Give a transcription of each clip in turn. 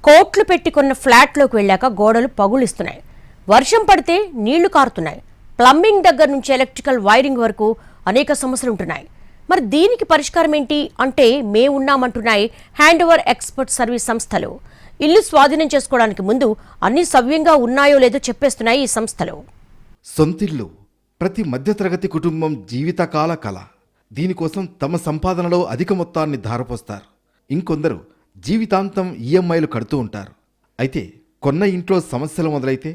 కోట్లు పెట్టి కొన్న ఫ్లాట్లోకి వెళ్ళాక గోడలు పగులిస్తున్నాయి. వర్షం పడితే నీళ్లు కారుతున్నాయి. ప్లంబింగ్ దగ్గర నుంచి ఎలక్ట్రికల్ వైరింగ్ వరకు అనేక సమస్యలు ఉంటున్నాయి. మరి దీనికి పరిష్కారం ఏంటి అంటే మేమున్నామంటున్నాయి హ్యాండ్ ఓవర్ ఎక్స్పర్ట్ సర్వీస్ సంస్థలు. ఇల్లు స్వాధీనం చేసుకోవడానికి ముందు అన్ని సవ్యంగా ఉన్నాయో లేదో చెప్పేస్తున్నాయి ఈ సంస్థలు. సొంతిల్లు ప్రతి మధ్యతరగతి కుటుంబం జీవితకాల కళ. దీనికోసం తమ సంపాదనలో అధిక మొత్తాన్ని ధారపోస్తారు. ఇంకొందరు జీవితాంతం ఈఎంఐలు కడుతూ ఉంటారు. అయితే కొన్న ఇంట్లో సమస్యలు మొదలైతే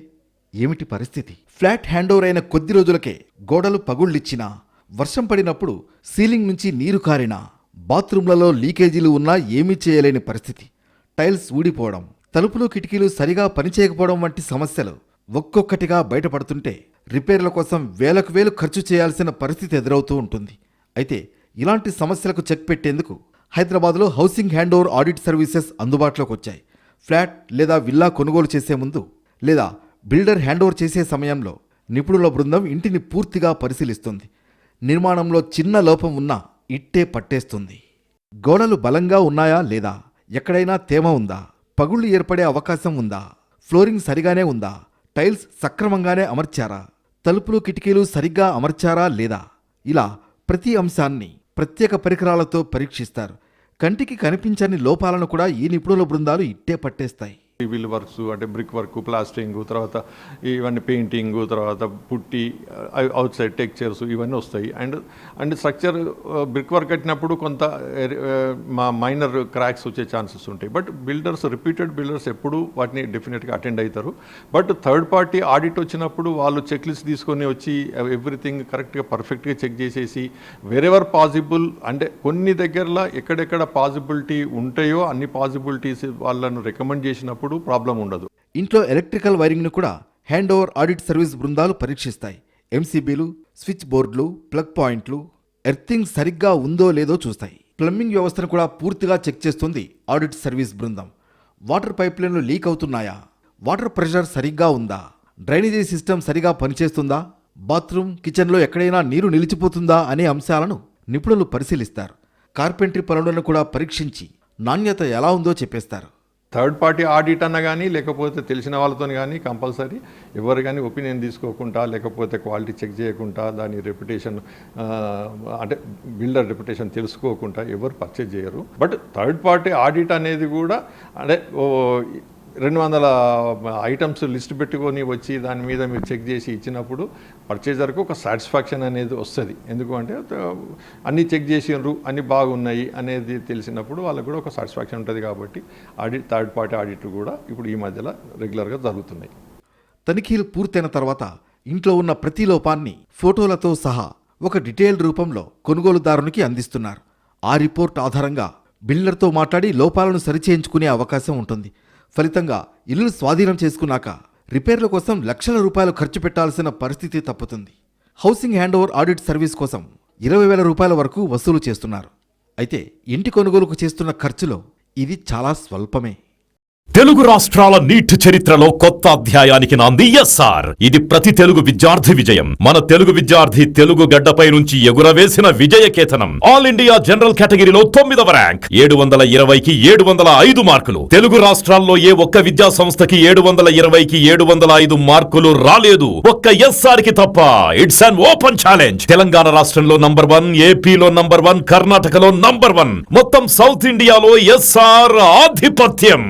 ఏమిటి పరిస్థితి? ఫ్లాట్ హ్యాండ్ ఓవర్ అయిన కొద్ది రోజులకే గోడలు పగుళ్ళిచ్చినా, వర్షం పడినప్పుడు సీలింగ్ నుంచి నీరు కారినా, బాత్రూంలలో లీకేజీలు ఉన్నా ఏమీ చేయలేని పరిస్థితి. టైల్స్ ఊడిపోవడం, తలుపులు కిటికీలు సరిగా పనిచేయకపోవడం వంటి సమస్యలు ఒక్కొక్కటిగా బయటపడుతుంటే రిపేర్ల కోసం వేలకు వేలు ఖర్చు చేయాల్సిన పరిస్థితి ఎదురవుతూ ఉంటుంది. అయితే ఇలాంటి సమస్యలకు చెక్ పెట్టేందుకు హైదరాబాద్లో housing hand over audit services అందుబాటులోకి వచ్చాయి. ఫ్లాట్ లేదా విల్లా కొనుగోలు చేసే ముందు లేదా బిల్డర్ హ్యాండ్ ఓవర్ చేసే సమయంలో నిపుణుల బృందం ఇంటిని పూర్తిగా పరిశీలిస్తుంది. నిర్మాణంలో చిన్న లోపం ఉన్నా ఇట్టే పట్టేస్తుంది. గోడలు బలంగా ఉన్నాయా లేదా, ఎక్కడైనా తేమ ఉందా, పగుళ్లు ఏర్పడే అవకాశం ఉందా, ఫ్లోరింగ్ సరిగానే ఉందా, టైల్స్ సక్రమంగానే అమర్చారా, తలుపులు కిటికీలు సరిగ్గా అమర్చారా లేదా, ఇలా ప్రతి అంశాన్ని ప్రత్యేక పరికరాలతో పరీక్షిస్తారు. కంటికి కనిపించని లోపాలను కూడా ఈ నిపుణుల బృందాలు ఇట్టే పట్టేస్తాయి. సివిల్ వర్క్స్ అంటే బ్రిక్ వర్క్, ప్లాస్టరింగ్, తర్వాత ఇవన్నీ పెయింటింగ్, తర్వాత పుట్టి, అవుట్ సైడ్ టెక్చర్స్ ఇవన్నీ వస్తాయి. అండ్ స్ట్రక్చర్ బ్రిక్ వర్క్ కట్టినప్పుడు కొంత మైనర్ క్రాక్స్ వచ్చే ఛాన్సెస్ ఉంటాయి. బట్ రిపీటెడ్ బిల్డర్స్ ఎప్పుడు వాటిని డెఫినెట్గా అటెండ్ అవుతారు. బట్ థర్డ్ పార్టీ ఆడిట్ వచ్చినప్పుడు వాళ్ళు చెక్ లిస్ట్ తీసుకొని వచ్చి ఎవ్రీథింగ్ కరెక్ట్గా పర్ఫెక్ట్గా చెక్ చేసేసి వెరెవర్ పాసిబుల్ అంటే కొన్ని దగ్గరలో ఎక్కడెక్కడ పాసిబిలిటీ ఉంటాయో అన్ని పాసిబిలిటీస్ వాళ్ళను రికమెండ్ చేసినప్పుడు ప్రాబ్లం ఉండదు. ఇంట్లో ఎలక్ట్రికల్ వైరింగ్ను కూడా హ్యాండ్ ఓవర్ ఆడిట్ సర్వీస్ బృందాలు పరీక్షిస్తాయి. ఎంసీబీలు, స్విచ్ బోర్డులు, ప్లగ్ పాయింట్లు, ఎర్తింగ్ సరిగ్గా ఉందో లేదో చూస్తాయి. ప్లంబింగ్ వ్యవస్థను కూడా పూర్తిగా చెక్ చేస్తుంది ఆడిట్ సర్వీస్ బృందం. వాటర్ పైప్లైన్లు లీక్ అవుతున్నాయా, వాటర్ ప్రెషర్ సరిగ్గా ఉందా, డ్రైనేజీ సిస్టమ్ సరిగా పనిచేస్తుందా, బాత్రూమ్, కిచెన్లో ఎక్కడైనా నీరు నిలిచిపోతుందా అనే అంశాలను నిపుణులు పరిశీలిస్తారు. కార్పెంటరీ పనులను కూడా పరీక్షించి నాణ్యత ఎలా ఉందో చెప్పేస్తారు. థర్డ్ పార్టీ ఆడిట్ అన్న కానీ లేకపోతే తెలిసిన వాళ్ళతో కానీ కంపల్సరీ ఎవరు కానీ ఒపీనియన్ తీసుకోకుండా లేకపోతే క్వాలిటీ చెక్ చేయకుండా దాని రెప్యుటేషన్ అంటే బిల్డర్ రెప్యుటేషన్ తెలుసుకోకుండా ఎవరు పర్చేజ్ చేయరు. బట్ థర్డ్ పార్టీ ఆడిట్ అనేది కూడా అంటే 200 ఐటమ్స్ లిస్ట్ పెట్టుకొని వచ్చి దాని మీద మీరు చెక్ చేసి ఇచ్చినప్పుడు పర్చేజర్కు ఒక సాటిస్ఫాక్షన్ అనేది వస్తుంది. ఎందుకంటే అన్నీ చెక్ చేసినారు, అన్నీ బాగున్నాయి అనేది తెలిసినప్పుడు వాళ్ళకు కూడా ఒక సాటిస్ఫాక్షన్ ఉంటుంది. కాబట్టి థర్డ్ పార్టీ ఆడిట్లు కూడా ఇప్పుడు ఈ మధ్యలో రెగ్యులర్గా జరుగుతున్నాయి. తనిఖీలు పూర్తయిన తర్వాత ఇంట్లో ఉన్న ప్రతి లోపాన్ని ఫోటోలతో సహా ఒక డీటెయిల్డ్ రూపంలో కొనుగోలుదారునికి అందిస్తున్నారు. ఆ రిపోర్ట్ ఆధారంగా బిల్డర్తో మాట్లాడి లోపాలను సరిచేయించుకునే అవకాశం ఉంటుంది. ఫలితంగా ఇల్లు స్వాధీనం చేసుకున్నాక రిపేర్ల కోసం లక్షల రూపాయలు ఖర్చు పెట్టాల్సిన పరిస్థితి తప్పుతుంది. Housing hand over audit service కోసం 20,000 రూపాయల వరకు వసూలు చేస్తున్నారు. అయితే ఇంటి కొనుగోలుకు చేస్తున్న ఖర్చులో ఇది చాలా స్వల్పమే. తెలుగు రాష్ట్రాల నీట్ చరిత్రలో కొత్త అధ్యాయానికి నాంది ఎస్ఆర్. ఇది ప్రతి తెలుగు విద్యార్థి విజయం. మన తెలుగు విద్యార్థి తెలుగు గడ్డపై నుంచి ఎగురవేసిన విజయకేతనం. ఆల్ ఇండియా జనరల్ కేటగిరీలో 9వ ర్యాంక్, 720కి 705 మార్కులు. తెలుగు రాష్ట్రాల్లో ఏ ఒక్క విద్యా సంస్థకి 720కి 705 మార్కులు రాలేదు, ఒక్క ఎస్ఆర్ కి తప్ప. It's an open challenge. Telangana రాష్ట్రంలో నంబర్ 1, ఏపీలో నంబర్ 1, కర్ణాటకలో నంబర్ 1, మొత్తం సౌత్ ఇండియాలో ఎస్ఆర్ ఆధిపత్యం.